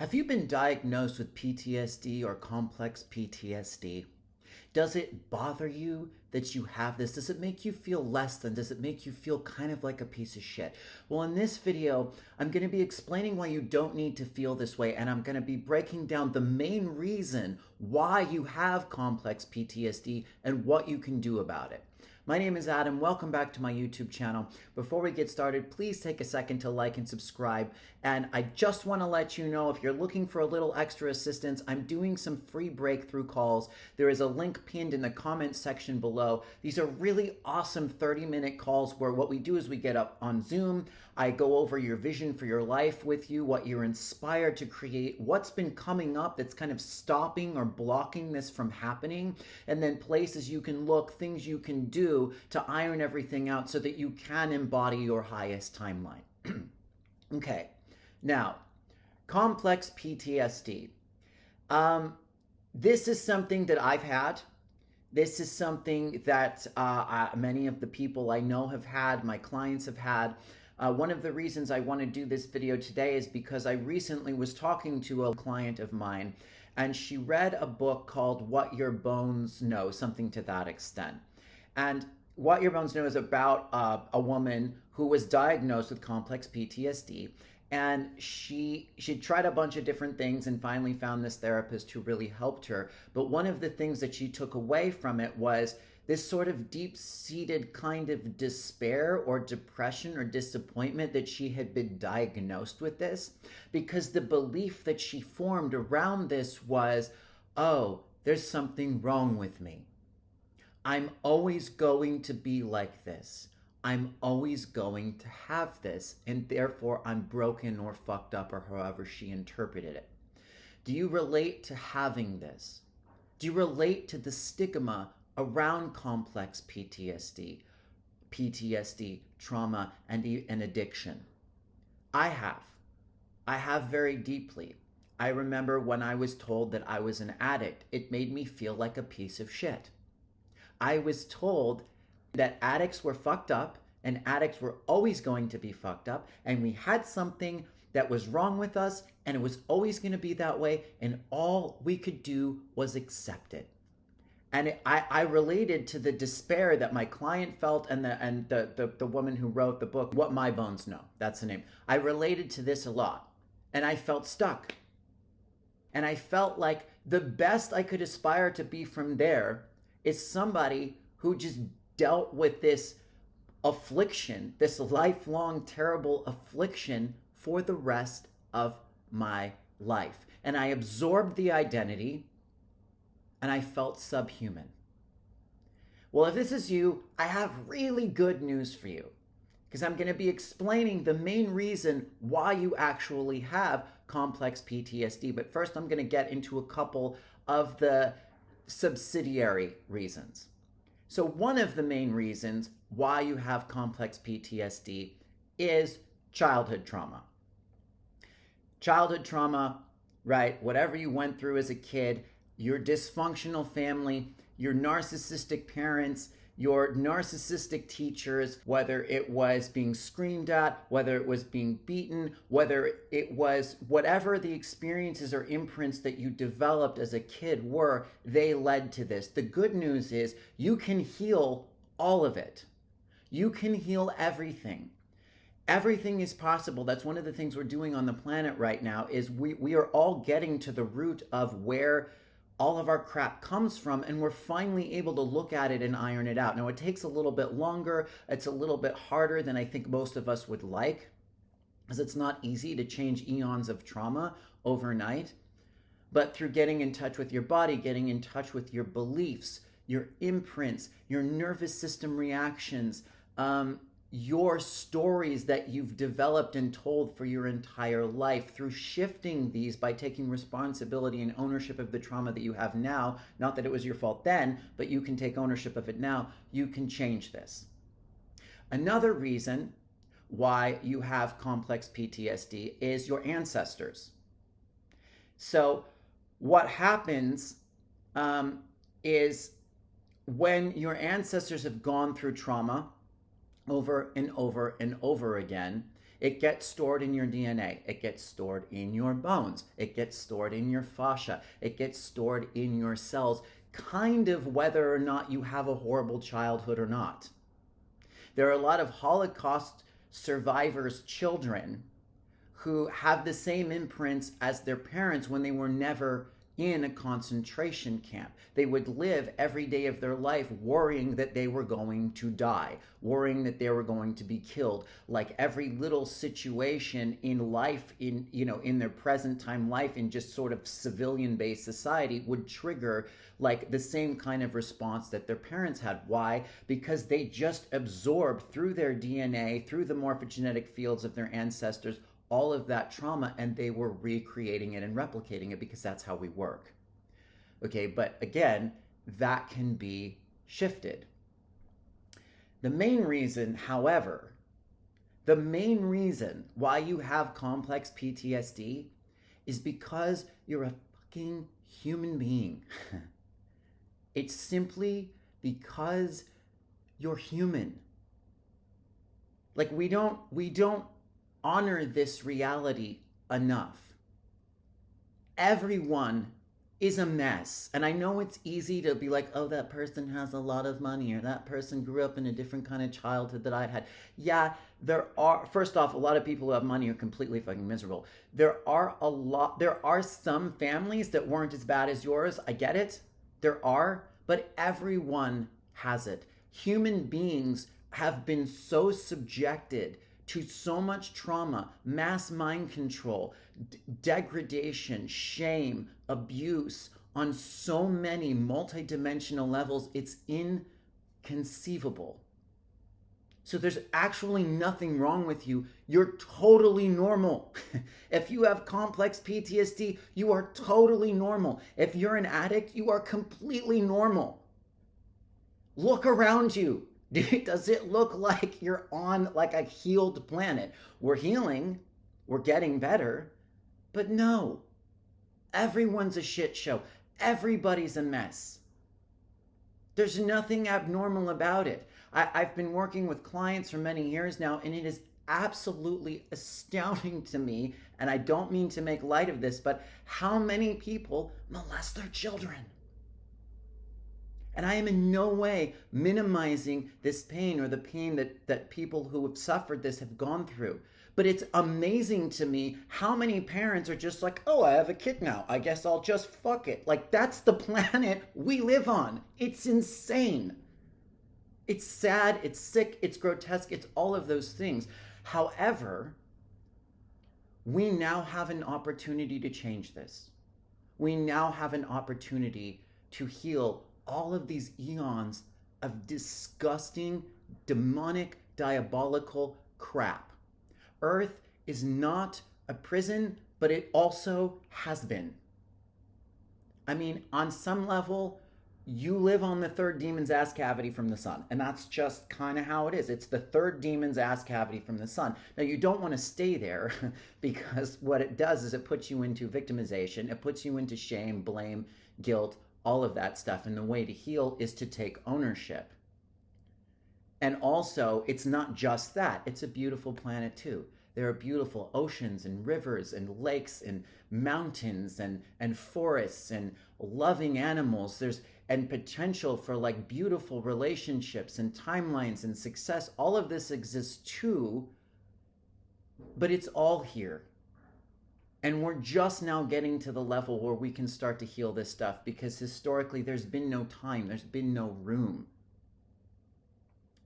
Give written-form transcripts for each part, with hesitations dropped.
Have you been diagnosed with PTSD or complex PTSD? Does it bother you that you have this? Does it make you feel less than? Does it make you feel kind of like a piece of shit? Well, in this video, I'm going to be explaining why you don't need to feel this way, and I'm going to be breaking down the main reason why you have complex PTSD and what you can do about it. My name is Adam. Welcome back to my YouTube channel. Before we get started, please take a second to like and subscribe. And I just want to let you know, if you're looking for a little extra assistance, I'm doing some free breakthrough calls. There is a link pinned in the comments section below. These are really awesome 30-minute calls where what we do is we get up on Zoom. I go over your vision for your life with you, what you're inspired to create, what's been coming up that's kind of stopping or blocking this from happening, and then places you can look, things you can do to iron everything out so that you can embody your highest timeline. Okay, now, complex PTSD. This is something that I've had. This is something that many of the people I know have had, my clients have had. One of the reasons I want to do this video today is because I recently was talking to a client of mine, and she read a book called What Your Bones Know, something to that extent. And What Your Bones Know is about a woman who was diagnosed with complex PTSD, and she tried a bunch of different things and finally found this therapist who really helped her. But one of the things that she took away from it was this sort of deep-seated kind of despair or depression or disappointment that she had been diagnosed with this, because the belief that she formed around this was, oh, there's something wrong with me. I'm always going to be like this. I'm always going to have this, and therefore I'm broken or fucked up, or however she interpreted it. Do you relate to having this? Do you relate to the stigma around complex PTSD, trauma, and addiction? I have. I have very deeply. I remember when I was told that I was an addict, it made me feel like a piece of shit. I was told that addicts were fucked up and addicts were always going to be fucked up, and we had something that was wrong with us, and it was always going to be that way, and all we could do was accept it. And I related to the despair that my client felt, and the woman who wrote the book, What My Bones Know, that's the name. I related to this a lot, and I felt stuck. And I felt like the best I could aspire to be from there is somebody who just dealt with this affliction, this lifelong terrible affliction, for the rest of my life. And I absorbed the identity, and I felt subhuman. Well, if this is you, I have really good news for you, because I'm going to be explaining the main reason why you actually have complex PTSD. But first, I'm going to get into a couple of the subsidiary reasons. So one of the main reasons why you have complex PTSD is childhood trauma. Childhood trauma, right? Whatever you went through as a kid, your dysfunctional family, your narcissistic parents, your narcissistic teachers, whether it was being screamed at, whether it was being beaten, whether it was whatever the experiences or imprints that you developed as a kid were, they led to this. The good news is you can heal all of it. You can heal everything. Everything is possible. That's one of the things we're doing on the planet right now, is we are all getting to the root of where all of our crap comes from, and we're finally able to look at it and iron it out. Now, it takes a little bit longer. It's a little bit harder than I think most of us would like, because it's not easy to change eons of trauma overnight. But through getting in touch with your body, getting in touch with your beliefs, your imprints, your nervous system reactions, your stories that you've developed and told for your entire life, through shifting these by taking responsibility and ownership of the trauma that you have now, not that it was your fault then, but you can take ownership of it now, you can change this. Another reason why you have complex PTSD is your ancestors. So what happens is when your ancestors have gone through trauma over and over and over again, It gets stored in your DNA. It gets stored in your bones. It gets stored in your fascia. It gets stored in your cells, kind of whether or not you have a horrible childhood or not. There are a lot of Holocaust survivors' children who have the same imprints as their parents when they were never in a concentration camp. They would live every day of their life worrying that they were going to die, worrying that they were going to be killed. Like every little situation in life, in their present time life, in just sort of civilian-based society, would trigger like the same kind of response that their parents had. Why? Because they just absorbed through their DNA, through the morphogenetic fields of their ancestors, all of that trauma, and they were recreating it and replicating it because that's how we work. Okay, but again, that can be shifted. The main reason, however, why you have complex PTSD is because you're a fucking human being. It's simply because you're human. Like we don't honor this reality enough. Everyone is a mess. And I know it's easy to be like, oh, that person has a lot of money, or that person grew up in a different kind of childhood that I had. Yeah, first off, a lot of people who have money are completely fucking miserable. There are some families that weren't as bad as yours. I get it. There are, but everyone has it. Human beings have been so subjected to so much trauma, mass mind control, degradation, shame, abuse on so many multidimensional levels, it's inconceivable. So there's actually nothing wrong with you. You're totally normal. If you have complex PTSD, you are totally normal. If you're an addict, you are completely normal. Look around you. Does it look like you're on like a healed planet? We're healing, we're getting better, but no, everyone's a shit show. Everybody's a mess. There's nothing abnormal about it. I've been working with clients for many years now, and it is absolutely astounding to me, and I don't mean to make light of this, but how many people molest their children. And I am in no way minimizing this pain or the pain that people who have suffered this have gone through. But it's amazing to me how many parents are just like, oh, I have a kid now. I guess I'll just fuck it. Like, that's the planet we live on. It's insane. It's sad, it's sick, it's grotesque, it's all of those things. However, we now have an opportunity to change this. We now have an opportunity to heal all of these eons of disgusting, demonic, diabolical crap. Earth is not a prison, but it also has been. I mean, on some level, you live on the third demon's ass cavity from the sun. And that's just kind of how it is. It's the third demon's ass cavity from the sun. Now, you don't want to stay there because what it does is it puts you into victimization. It puts you into shame, blame, guilt, all of that stuff. And the way to heal is to take ownership. And also, it's not just that. It's a beautiful planet too. There are beautiful oceans and rivers and lakes and mountains and forests and loving animals. And potential for like beautiful relationships and timelines and success. All of this exists too, but it's all here. And we're just now getting to the level where we can start to heal this stuff because historically there's been no time, there's been no room.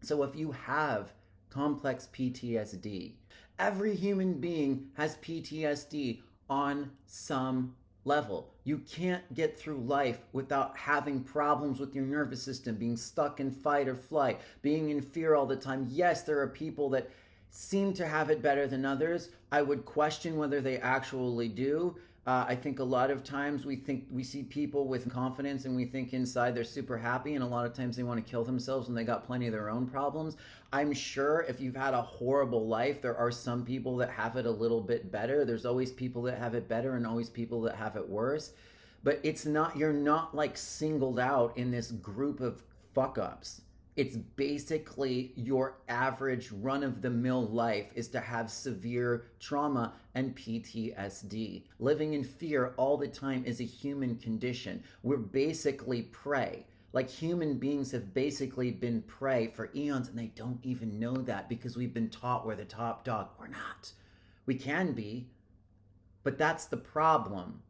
So if you have complex PTSD, every human being has PTSD on some level. You can't get through life without having problems with your nervous system, being stuck in fight or flight, being in fear all the time. Yes, there are people that seem to have it better than others. I would question whether they actually do. I think a lot of times we see people with confidence and we think inside they're super happy, and a lot of times they want to kill themselves and they got plenty of their own problems. I'm sure if you've had a horrible life, there are some people that have it a little bit better. There's always people that have it better and always people that have it worse. But you're not like singled out in this group of fuck ups. It's basically your average run-of-the-mill life is to have severe trauma and PTSD. Living in fear all the time is a human condition. We're basically prey. Like, human beings have basically been prey for eons, and they don't even know that because we've been taught we're the top dog. We're not. We can be, but that's the problem.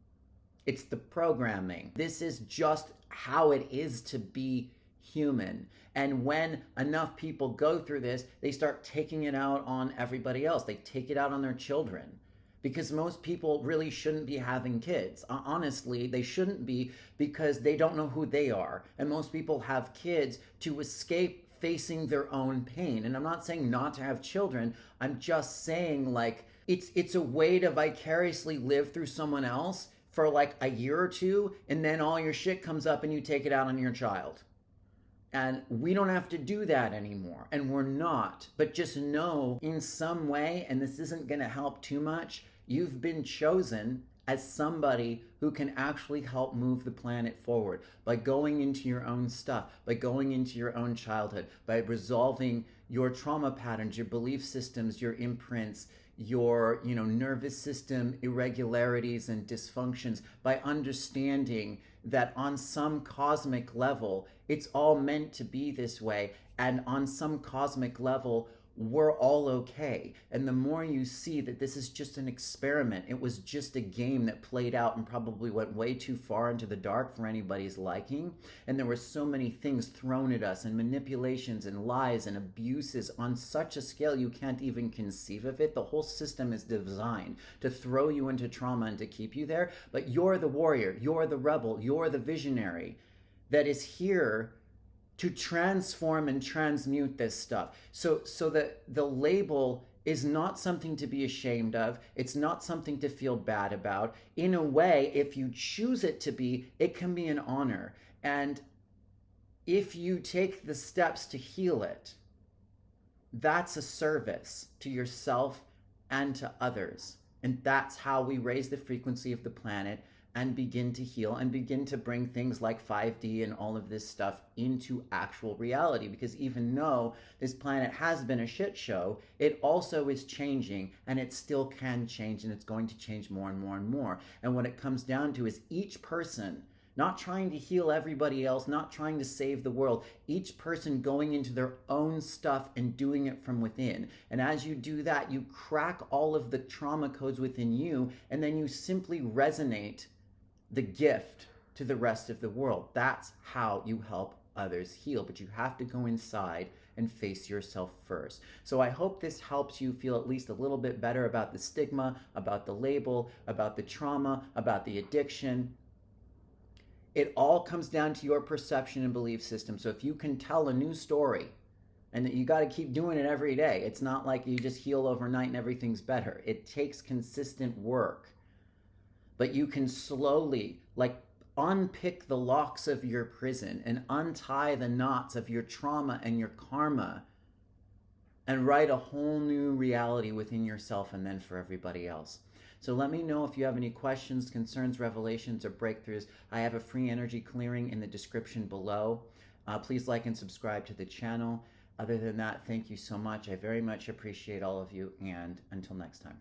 It's the programming. This is just how it is to be human. And when enough people go through this, they start taking it out on everybody else. They take it out on their children. Because most people really shouldn't be having kids. Honestly, they shouldn't be, because they don't know who they are. And most people have kids to escape facing their own pain. And I'm not saying not to have children. I'm just saying, like, it's a way to vicariously live through someone else for like a year or two, and then all your shit comes up and you take it out on your child. And we don't have to do that anymore. And we're not. But just know, in some way, and this isn't going to help too much, you've been chosen as somebody who can actually help move the planet forward by going into your own stuff, by going into your own childhood, by resolving your trauma patterns, your belief systems, your imprints, your nervous system irregularities and dysfunctions, by understanding that on some cosmic level it's all meant to be this way, and on some cosmic level we're all okay. And the more you see that this is just an experiment, it was just a game that played out and probably went way too far into the dark for anybody's liking, and there were so many things thrown at us, and manipulations and lies and abuses on such a scale you can't even conceive of it. The whole system is designed to throw you into trauma and to keep you there. But you're the warrior, you're the rebel, you're the visionary that is here to transform and transmute this stuff. So that the label is not something to be ashamed of. It's not something to feel bad about. In a way, if you choose it to be, it can be an honor. And if you take the steps to heal it, that's a service to yourself and to others. And that's how we raise the frequency of the planet and begin to heal and begin to bring things like 5D and all of this stuff into actual reality. Because even though this planet has been a shit show, it also is changing, and it still can change, and it's going to change more and more and more. And what it comes down to is each person not trying to heal everybody else, not trying to save the world, each person going into their own stuff and doing it from within. And as you do that, you crack all of the trauma codes within you, and then you simply resonate the gift to the rest of the world. That's how you help others heal. But you have to go inside and face yourself first. So I hope this helps you feel at least a little bit better about the stigma, about the label, about the trauma, about the addiction. It all comes down to your perception and belief system. So if you can tell a new story, and you got to keep doing it every day. It's not like you just heal overnight and everything's better. It takes consistent work. But you can slowly, like, unpick the locks of your prison and untie the knots of your trauma and your karma and write a whole new reality within yourself and then for everybody else. So let me know if you have any questions, concerns, revelations, or breakthroughs. I have a free energy clearing in the description below. Please like and subscribe to the channel. Other than that, thank you so much. I very much appreciate all of you, and until next time.